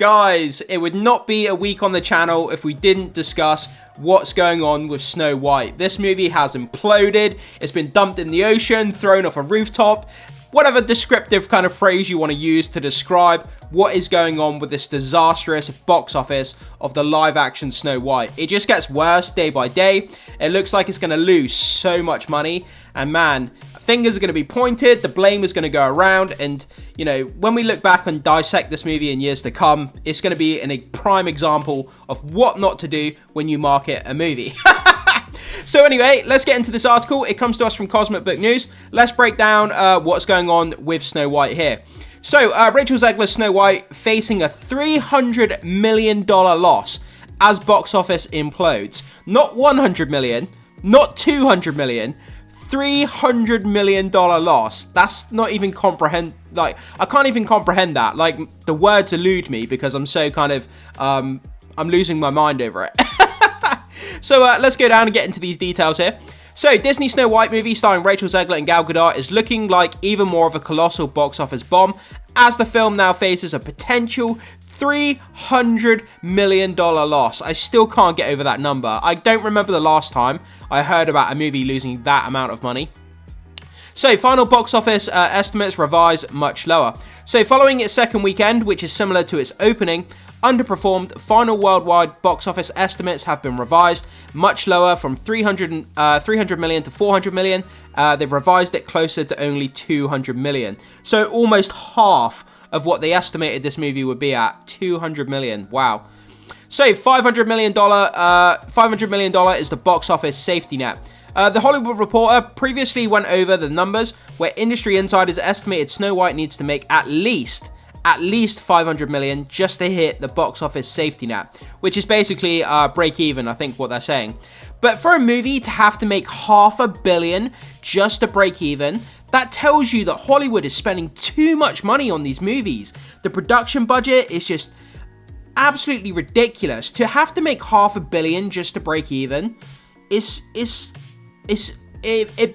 guys, it would not be a week on the channel if we didn't discuss what's going on with Snow White. This movie has imploded, it's been dumped in the ocean, thrown off a rooftop, whatever descriptive kind of phrase you want to use to describe what is going on with this disastrous box office of the live-action Snow White. It just gets worse day by day. It looks like it's going to lose so much money, and man, fingers are going to be pointed, the blame is going to go around, and, you know, when we look back and dissect this movie in years to come, it's going to be a prime example of what not to do when you market a movie. So anyway, let's get into this article. It comes to us from Cosmic Book News. Let's break down what's going on with Snow White here. So, Rachel Zegler Snow White facing a $300 million loss as box office implodes. Not $100 million, not $200 million, $300 million loss. That's not even I can't even comprehend that. Like, the words elude me because I'm so kind of, I'm losing my mind over it. So let's go down and get into these details here. So, Disney Snow White movie starring Rachel Zegler and Gal Gadot is looking like even more of a colossal box office bomb as the film now faces a potential $300 million loss. I still can't get over that number. I don't remember the last time I heard about a movie losing that amount of money. So, final box office estimates revised much lower. So, following its second weekend, which is similar to its opening, underperformed, final worldwide box office estimates have been revised much lower from 300 million to 400 million. They've revised it closer to only 200 million. So almost half of what they estimated this movie would be at, 200 million. Wow. So $500 million is the box office safety net. The Hollywood Reporter previously went over the numbers where industry insiders estimated Snow White needs to make at least 500 million just to hit the box office safety net, which is basically break even, I think what they're saying. But for a movie to have to make $500 million just to break even, that tells you that Hollywood is spending too much money on these movies. The production budget is just absolutely ridiculous. To have to make $500 million just to break even it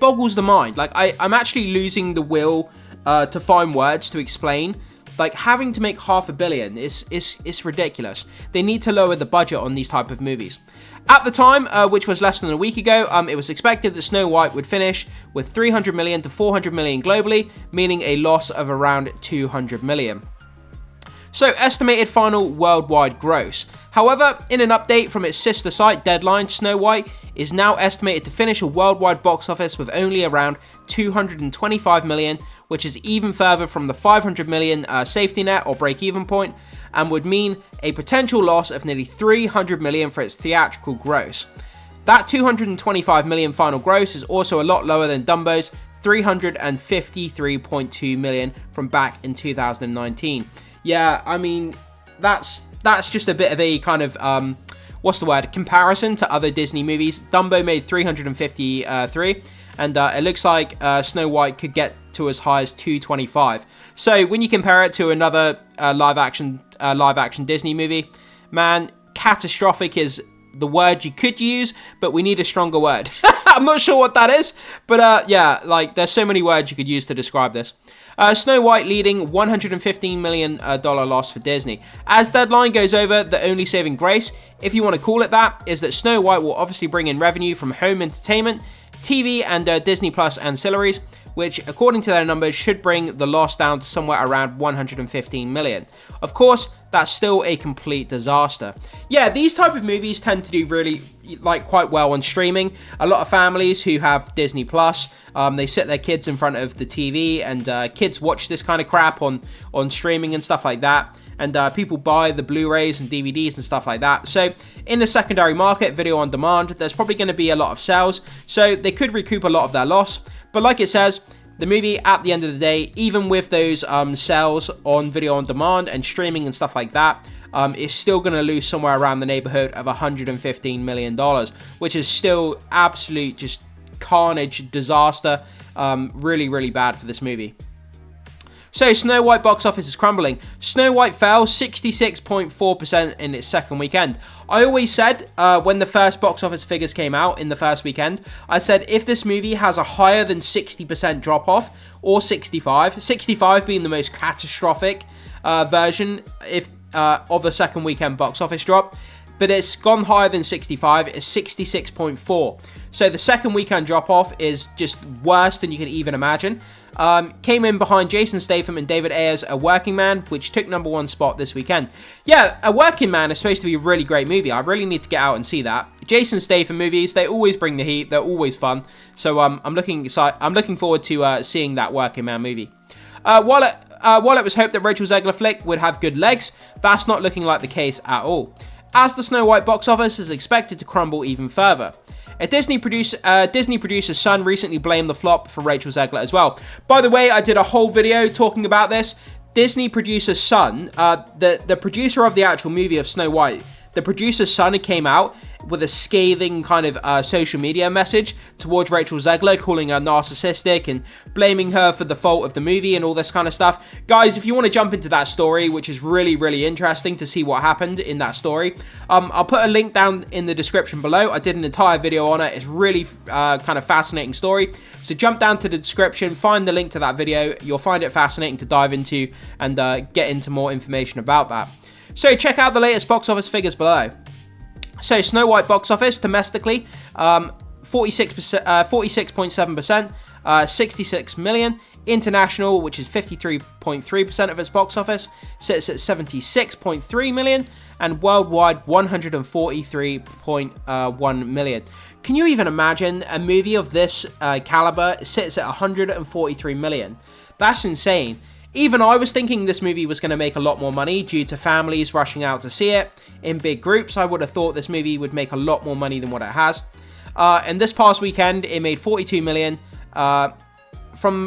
boggles the mind. Like, I'm actually losing the will to find words to explain. Like, having to make $500 million is ridiculous. They need to lower the budget on these type of movies. At the time, which was less than a week ago, it was expected that Snow White would finish with 300 million to 400 million globally, meaning a loss of around 200 million. So, estimated final worldwide gross. However, in an update from its sister site, Deadline, Snow White is now estimated to finish a worldwide box office with only around 225 million, which is even further from the 500 million safety net or break-even point, and would mean a potential loss of nearly 300 million for its theatrical gross. That 225 million final gross is also a lot lower than Dumbo's 353.2 million from back in 2019. Yeah, I mean, that's just a bit of a kind of, comparison to other Disney movies. Dumbo made 353, and it looks like Snow White could get to as high as 225. So when you compare it to another live action Disney movie, man, catastrophic is the word you could use, but we need a stronger word. I'm not sure what that is, but yeah, like, there's so many words you could use to describe this. Snow White leading $115 million loss for Disney. As Deadline goes over, the only saving grace, if you want to call it that, is that Snow White will obviously bring in revenue from home entertainment, TV, and Disney Plus ancillaries, which, according to their numbers, should bring the loss down to somewhere around 115 million. Of course, that's still a complete disaster. Yeah, these type of movies tend to do really, quite well on streaming. A lot of families who have Disney Plus, they sit their kids in front of the TV, and kids watch this kind of crap on streaming and stuff like that. And people buy the Blu-rays and DVDs and stuff like that. So in the secondary market, video on demand, there's probably going to be a lot of sales. So they could recoup a lot of their loss. But like it says, the movie, at the end of the day, even with those sales on video on demand and streaming and stuff like that, is still going to lose somewhere around the neighborhood of $115 million, which is still absolute just carnage, disaster, really, really bad for this movie. So, Snow White box office is crumbling. Snow White fell 66.4% in its second weekend. I always said, when the first box office figures came out in the first weekend, I said if this movie has a higher than 60% drop-off, or 65 being the most catastrophic version, if of the second weekend box office drop, but it's gone higher than 65. It's 66.4. So the second weekend drop-off is just worse than you can even imagine. Came in behind Jason Statham and David Ayer's A Working Man, which took #1 spot this weekend. Yeah, A Working Man is supposed to be a really great movie. I really need to get out and see that. Jason Statham movies, they always bring the heat. They're always fun. So I'm looking forward to seeing that Working Man movie. While it was hoped that Rachel Zegler flick would have good legs, that's not looking like the case at all, as the Snow White box office is expected to crumble even further. A Disney producer's son recently blamed the flop for Rachel Zegler as well. By the way, I did a whole video talking about this. Disney producer's son, the producer of the actual movie of Snow White, the producer's son came out with a scathing kind of social media message towards Rachel Zegler, calling her narcissistic and blaming her for the fault of the movie and all this kind of stuff. Guys, if you want to jump into that story, which is really, really interesting to see what happened in that story, I'll put a link down in the description below. I did an entire video on it. It's really kind of fascinating story. So jump down to the description, find the link to that video. You'll find it fascinating to dive into and get into more information about that. So check out the latest box office figures below. So Snow White box office domestically, 46.7%, 66 million. International, which is 53.3% of its box office, sits at 76.3 million, and worldwide 143.1 million. Can you even imagine a movie of this caliber sits at 143 million? That's insane. Even I was thinking this movie was going to make a lot more money due to families rushing out to see it in big groups. I would have thought this movie would make a lot more money than what it has. And this past weekend, it made 42 million. Let me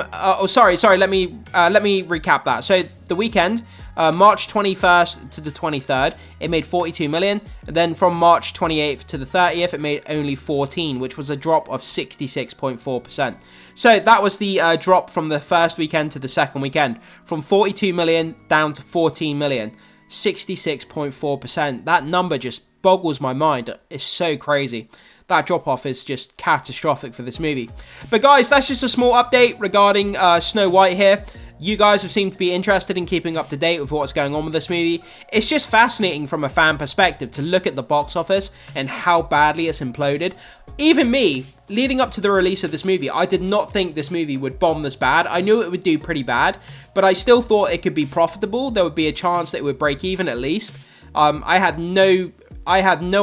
recap that. So the weekend, March 21st to the 23rd, it made 42 million. And then from March 28th to the 30th, it made only 14, which was a drop of 66.4%. So that was the drop from the first weekend to the second weekend, from 42 million down to 14 million, 66.4%. That number just boggles my mind. It's so crazy. That drop-off is just catastrophic for this movie. But guys, that's just a small update regarding Snow White here. You guys have seemed to be interested in keeping up to date with what's going on with this movie. It's just fascinating from a fan perspective to look at the box office and how badly it's imploded. Even me, leading up to the release of this movie, I did not think this movie would bomb this bad. I knew it would do pretty bad, but I still thought it could be profitable. There would be a chance that it would break even at least. I had no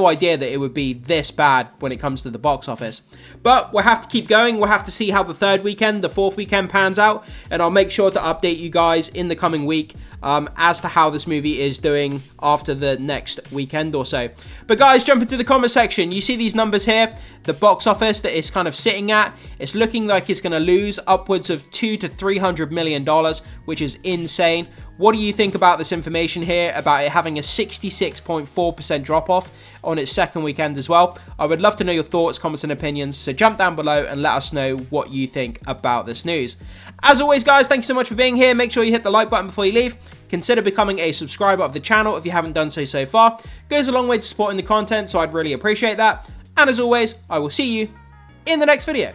idea that it would be this bad when it comes to the box office. But we'll have to keep going. We'll have to see how the third weekend, the fourth weekend pans out. And I'll make sure to update you guys in the coming week as to how this movie is doing after the next weekend or so. But guys, jump into the comment section. You see these numbers here? The box office that it's kind of sitting at. It's looking like it's going to lose upwards of $200 to $300 million, which is insane. What do you think about this information here, about it having a 66.4% drop-off on its second weekend as well? I would love to know your thoughts, comments, and opinions, so jump down below and let us know what you think about this news. As always, guys, thank you so much for being here. Make sure you hit the like button before you leave. Consider becoming a subscriber of the channel if you haven't done so far. Goes a long way to supporting the content, so I'd really appreciate that. And as always, I will see you in the next video.